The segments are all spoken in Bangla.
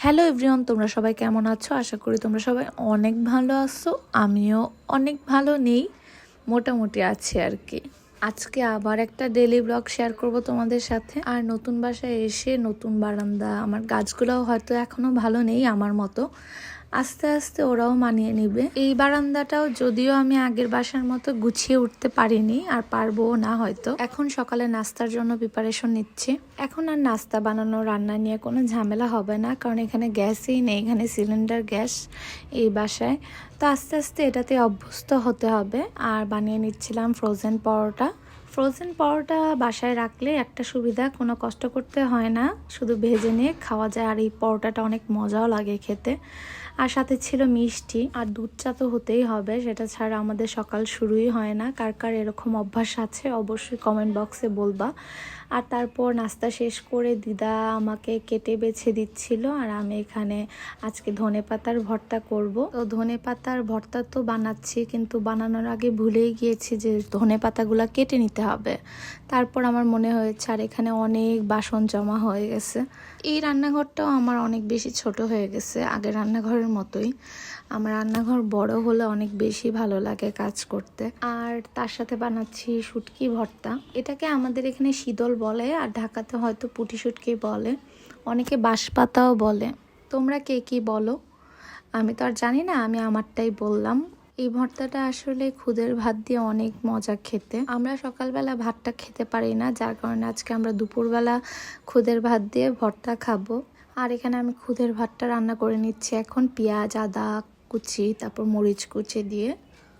হ্যালো এভরিওয়ান, তোমরা সবাই কেমন আছো? আশা করি তোমরা সবাই অনেক ভালো আছো। আমিও অনেক ভালো নেই, মোটামুটি আছি আর কি। আজকে আবার একটা ডেইলি ব্লগ শেয়ার করব তোমাদের সাথে। আর নতুন বাসায় এসে নতুন বারান্দা, আমার গাছগুলোও হয়তো এখনো ভালো নেই আমার মতো, আস্তে আস্তে ওরাও মানিয়ে নিবে। এই বারান্দাটাও যদিও আমি আগের বাসার মতো গুছিয়ে উঠতে পারিনি, আর পারবো না হয়তো। এখন সকালে নাস্তার জন্য প্রিপারেশন নিচ্ছি। এখন আর নাস্তা বানানো রান্না নিয়ে কোনো ঝামেলা হবে না, কারণ এখানে গ্যাসই নেই, এখানে সিলিন্ডার গ্যাস এই বাসায়। তো আস্তে আস্তে এটাতে অভ্যস্ত হতে হবে। আর বানিয়ে নিচ্ছিলাম ফ্রোজেন পরোটা। ফ্রোজেন পরোটা বাসায় রাখলে একটা সুবিধা, কোনো কষ্ট করতে হয় না, শুধু ভেজে নিয়ে খাওয়া যায়। আর এই পরোটাটা অনেক মজাও লাগে খেতে। আর সাথে ছিল মিষ্টি, আর দুধ চা তো হতেই হবে, সেটা ছাড়া আমাদের সকাল শুরুই হয় না। কার কার এরকম অভ্যাস আছে অবশ্যই কমেন্ট বক্সে বলবা। আর তারপর নাস্তা শেষ করে দিদা আমাকে কেটে বেছে দিচ্ছিল, আর আমি এখানে আজকে ধনেপাতার ভর্তা করব। তো ধনেপাতার ভর্তা তো বানাচ্ছি, কিন্তু বানানোর আগে ভুলেই গিয়েছি যে ধনেপাতাগুলো কেটে নিতে হবে। তারপর আমার মনে হয়েছে আর এখানে অনেক বাসন জমা হয়ে গেছে। এই রান্নাঘরটাও আমার অনেক বেশি ছোট হয়ে গেছে, আগের রান্নাঘরের মতোই। আমার রান্নাঘর বড় হলে অনেক বেশি ভালো লাগে কাজ করতে। আর তার সাথে বানাচ্ছি শুটকি ভর্তা। এটাকে আমাদের এখানে শীতল বলে, আর ঢাকাতে হয়তো পুঁটি শুটকি বলে, অনেকে বাঁশপাতাও বলে। তোমরা কে কি বলো আমি তো আর জানি না, আমি আমারটাই বললাম। এই ভর্তাটা আসলে খুদের ভাত দিয়ে অনেক মজা খেতে। আমরা সকালবেলা ভাতটা খেতে পারি না, যার কারণে আজকে আমরা দুপুরবেলা খুদের ভাত দিয়ে ভর্তা খাবো। আর এখানে আমি খুদের ভাতটা রান্না করে নিচ্ছি এখন, পেঁয়াজ আদা কুচি তারপর মরিচ কুচি দিয়ে।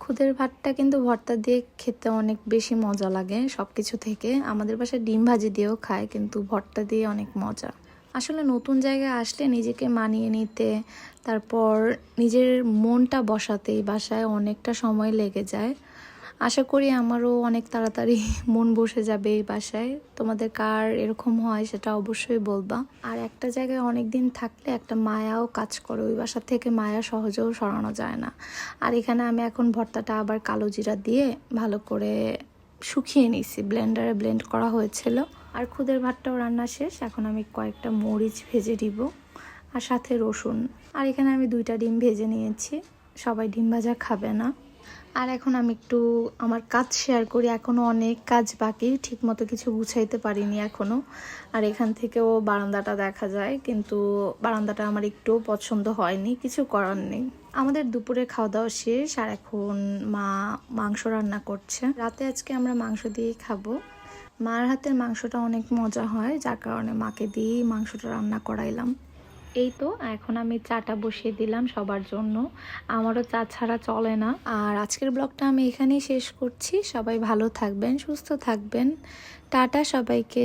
খুদের ভাতটা কিন্তু ভর্তা দিয়ে খেতে অনেক বেশি মজা লাগে সব কিছু থেকে। আমাদের বাসায় ডিম ভাজি দিয়েও খায়, কিন্তু ভর্তা দিয়ে অনেক মজা। আসলে নতুন জায়গায় আসলে নিজেকে মানিয়ে নিতে, তারপর নিজের মনটা বসাতে এই বাসায় অনেকটা সময় লেগে যায়। আশা করি আমারও অনেক তাড়াতাড়ি মন বসে যাবে এই বাসায়। তোমাদের কার এরকম হয় সেটা অবশ্যই বলবা। আর একটা জায়গায় অনেক দিন থাকলে একটা মায়াও কাজ করে, ওই বাসা থেকে মায়া সহজেও সরানো যায় না। আর এখানে আমি এখন ভর্তাটা আবার কালো জিরা দিয়ে ভালো করে শুকিয়ে নিছি, ব্লেন্ডারে ব্লেন্ড করা হয়েছিল। আর খুদের ভাতটাও রান্না শেষ, এখন আমি কয়েকটা মরিচ ভেজে দিব, আর সাথে রসুন। আর এখানে আমি 2টা ডিম ভেজে নিয়েছি, সবাই ডিম ভাজা খাবে না। আর এখন আমি একটু আমার কাজ শেয়ার করি। এখনও অনেক কাজ বাকি, ঠিক মতো কিছু গুছাইতে পারিনি এখনও। আর এখান থেকেও বারান্দাটা দেখা যায়, কিন্তু বারান্দাটা আমার একটুও পছন্দ হয়নি, কিছু করার নেই। আমাদের দুপুরে খাওয়া দাওয়া শেষ, আর এখন মা মাংস রান্না করছে। রাতে আজকে আমরা মাংস দিয়েই খাবো। মার হাতের মাংসটা অনেক মজা হয়, যার কারণে মাকে দিয়েই মাংসটা রান্না করাইলাম। এই তো এখন আমি চাটা বসিয়ে দিলাম সবার জন্য, আমারও চা ছাড়া চলে না। আর আজকের ব্লগটা আমি এখানেই শেষ করছি। সবাই ভালো থাকবেন, সুস্থ থাকবেন। টাটা সবাইকে।